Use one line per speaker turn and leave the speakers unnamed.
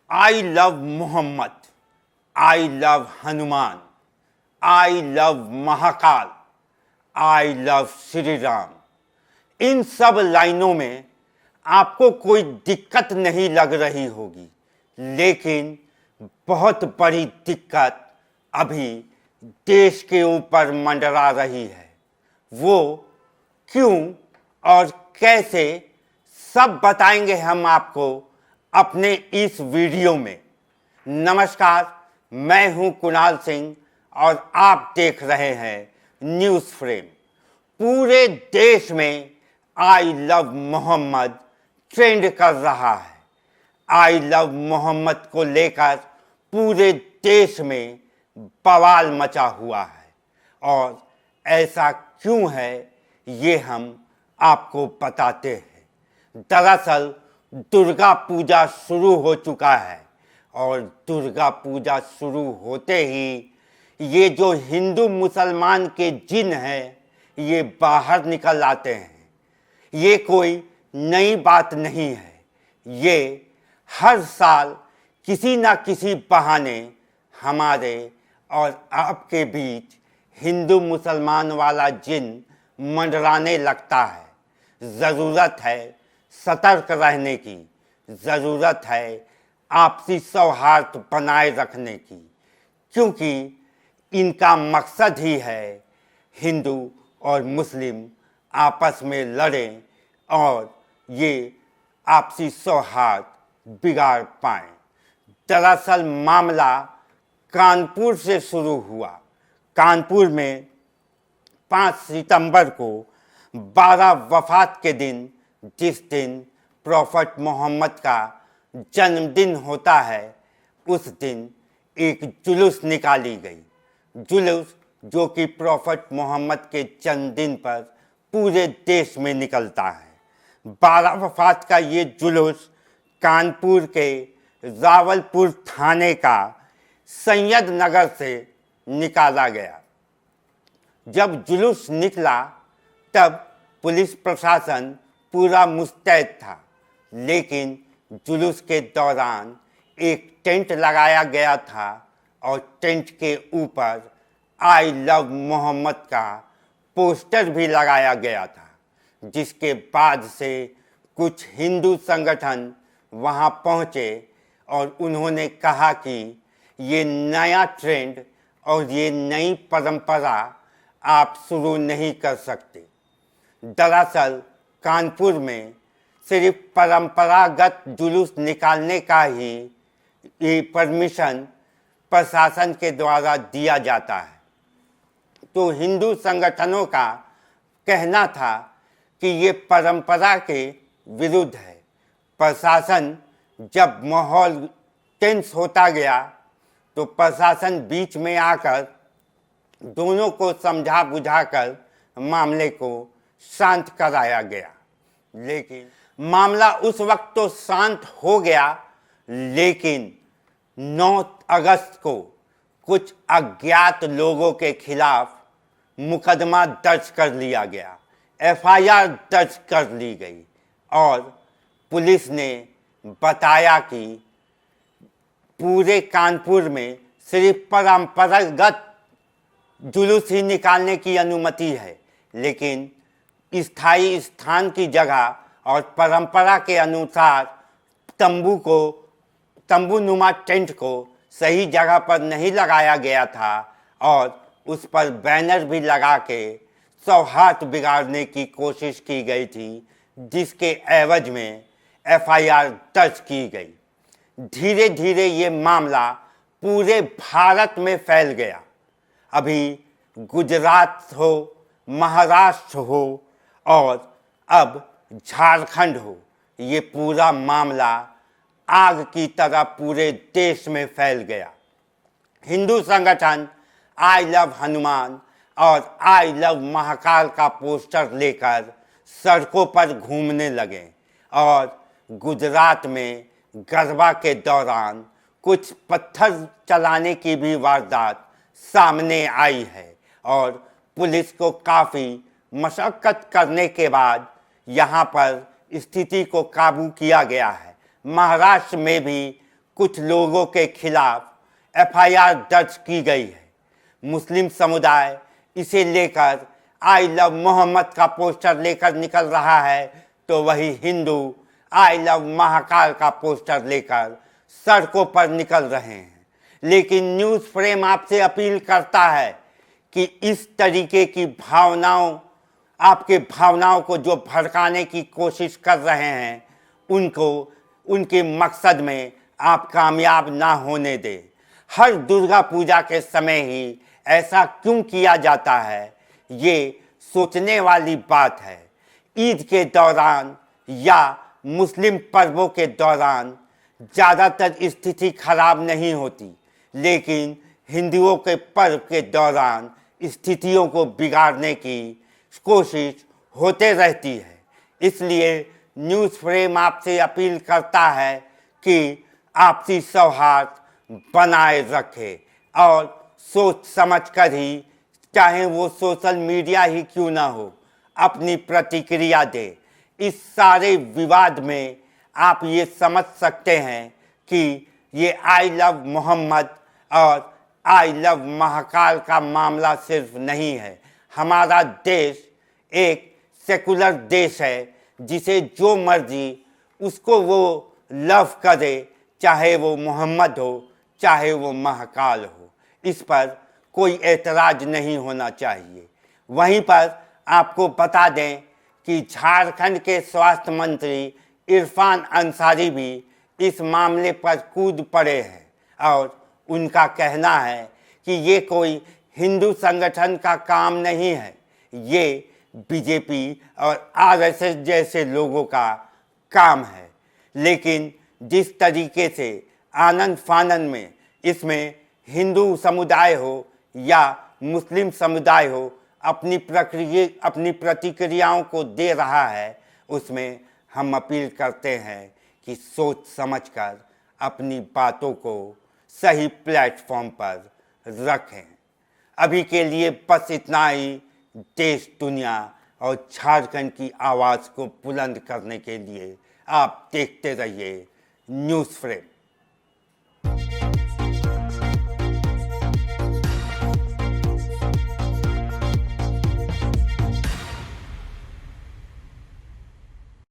I love Mohammed, I love Hanuman, I love Mahakal, I love Shri Ram. इन सब लाइनों में आपको कोई दिक्कत नहीं लग रही होगी, लेकिन बहुत बड़ी दिक्कत अभी देश के ऊपर मंडरा रही है। वो क्यों और कैसे, सब बताएंगे हम आपको अपने इस वीडियो में। नमस्कार, मैं हूं कुणाल सिंह और आप देख रहे हैं न्यूज़ फ्रेम। पूरे देश में आई लव मोहम्मद ट्रेंड कर रहा है। आई लव मोहम्मद को लेकर पूरे देश में बवाल मचा हुआ है और ऐसा क्यों है ये हम आपको बताते हैं। दरअसल दुर्गा पूजा शुरू हो चुका है और दुर्गा पूजा शुरू होते ही ये जो हिंदू मुसलमान के जिन हैं ये बाहर निकल आते हैं। ये कोई नई बात नहीं है, ये हर साल किसी न किसी बहाने हमारे और आपके बीच हिंदू मुसलमान वाला जिन मंडराने लगता है। ज़रूरत है सतर्क रहने की, ज़रूरत है आपसी सौहार्द बनाए रखने की, क्योंकि इनका मकसद ही है हिंदू और मुस्लिम आपस में लड़ें और ये आपसी सौहार्द बिगाड़ पाएं। दरअसल मामला कानपुर से शुरू हुआ। कानपुर में 5 सितंबर को 12 वफ़ात के दिन, जिस दिन प्रॉफेट मोहम्मद का जन्मदिन होता है, उस दिन एक जुलूस निकाली गई। जुलूस जो कि प्रॉफेट मोहम्मद के जन्मदिन पर पूरे देश में निकलता है। 12 वफ़ात का ये जुलूस कानपुर के रावलपुर थाने का सैयद नगर से निकाला गया। जब जुलूस निकला तब पुलिस प्रशासन पूरा मुस्तैद था, लेकिन जुलूस के दौरान एक टेंट लगाया गया था और टेंट के ऊपर आई लव मोहम्मद का पोस्टर भी लगाया गया था। जिसके बाद से कुछ हिंदू संगठन वहां पहुंचे और उन्होंने कहा कि ये नया ट्रेंड और ये नई परंपरा आप शुरू नहीं कर सकते। दरअसल कानपुर में सिर्फ परंपरागत जुलूस निकालने का ही ये परमिशन प्रशासन के द्वारा दिया जाता है। तो हिंदू संगठनों का कहना था कि ये परंपरा के विरुद्ध है। प्रशासन जब माहौल टेंस होता गया तो प्रशासन बीच में आकर दोनों को समझा बुझाकर मामले को शांत कराया गया। लेकिन मामला उस वक्त तो शांत हो गया, लेकिन 9 अगस्त को कुछ अज्ञात लोगों के खिलाफ मुकदमा दर्ज कर लिया गया, एफआईआर दर्ज कर ली गई और पुलिस ने बताया कि पूरे कानपुर में सिर्फ परंपरागत जुलूस ही निकालने की अनुमति है, लेकिन स्थायी स्थान की जगह और परंपरा के अनुसार तंबू नुमा टेंट को सही जगह पर नहीं लगाया गया था और उस पर बैनर भी लगा के सौहार्द बिगाड़ने की कोशिश की गई थी, जिसके एवज में एफआईआर दर्ज की गई। धीरे धीरे ये मामला पूरे भारत में फैल गया। अभी गुजरात हो, महाराष्ट्र हो और अब झारखंड हो, ये पूरा मामला आग की तरह पूरे देश में फैल गया। हिंदू संगठन आई लव हनुमान और आई लव महाकाल का पोस्टर लेकर सड़कों पर घूमने लगे और गुजरात में गरबा के दौरान कुछ पत्थर चलाने की भी वारदात सामने आई है और पुलिस को काफ़ी मशक्क़त करने के बाद यहाँ पर स्थिति को काबू किया गया है। महाराष्ट्र में भी कुछ लोगों के खिलाफ एफआईआर दर्ज की गई है। मुस्लिम समुदाय इसे लेकर आई लव मोहम्मद का पोस्टर लेकर निकल रहा है, तो वही हिंदू आई लव महाकाल का पोस्टर लेकर सड़कों पर निकल रहे हैं। लेकिन न्यूज़ फ्रेम आपसे अपील करता है कि इस तरीके की भावनाओं, आपके भावनाओं को जो भड़काने की कोशिश कर रहे हैं, उनको उनके मकसद में आप कामयाब ना होने दें। हर दुर्गा पूजा के समय ही ऐसा क्यों किया जाता है, ये सोचने वाली बात है। ईद के दौरान या मुस्लिम पर्वों के दौरान ज़्यादातर स्थिति खराब नहीं होती, लेकिन हिंदुओं के पर्व के दौरान स्थितियों को बिगाड़ने की कोशिश होते रहती है। इसलिए न्यूज़ फ्रेम आपसे अपील करता है कि आपसी सौहार्द बनाए रखें और सोच समझकर ही, चाहे वो सोशल मीडिया ही क्यों ना हो, अपनी प्रतिक्रिया दे। इस सारे विवाद में आप ये समझ सकते हैं कि ये आई लव मोहम्मद और आई लव महाकाल का मामला सिर्फ नहीं है। हमारा देश एक सेकुलर देश है, जिसे जो मर्जी उसको वो लव करे, चाहे वो मोहम्मद हो चाहे वो महाकाल हो। इस पर कोई एतराज़ नहीं होना चाहिए। वहीं पर आपको बता दें कि झारखंड के स्वास्थ्य मंत्री इरफान अंसारी भी इस मामले पर कूद पड़े हैं और उनका कहना है कि ये कोई हिंदू संगठन का काम नहीं है, ये बीजेपी और आरएसएस जैसे लोगों का काम है। लेकिन जिस तरीके से आनंद फानन में इसमें हिंदू समुदाय हो या मुस्लिम समुदाय हो अपनी प्रतिक्रियाओं को दे रहा है, उसमें हम अपील करते हैं कि सोच समझकर अपनी बातों को सही प्लेटफॉर्म पर रखें। अभी के लिए बस इतना ही। देश, दुनिया और झारखंड की आवाज़ को बुलंद करने के लिए आप देखते रहिए न्यूज़ फ्रेम।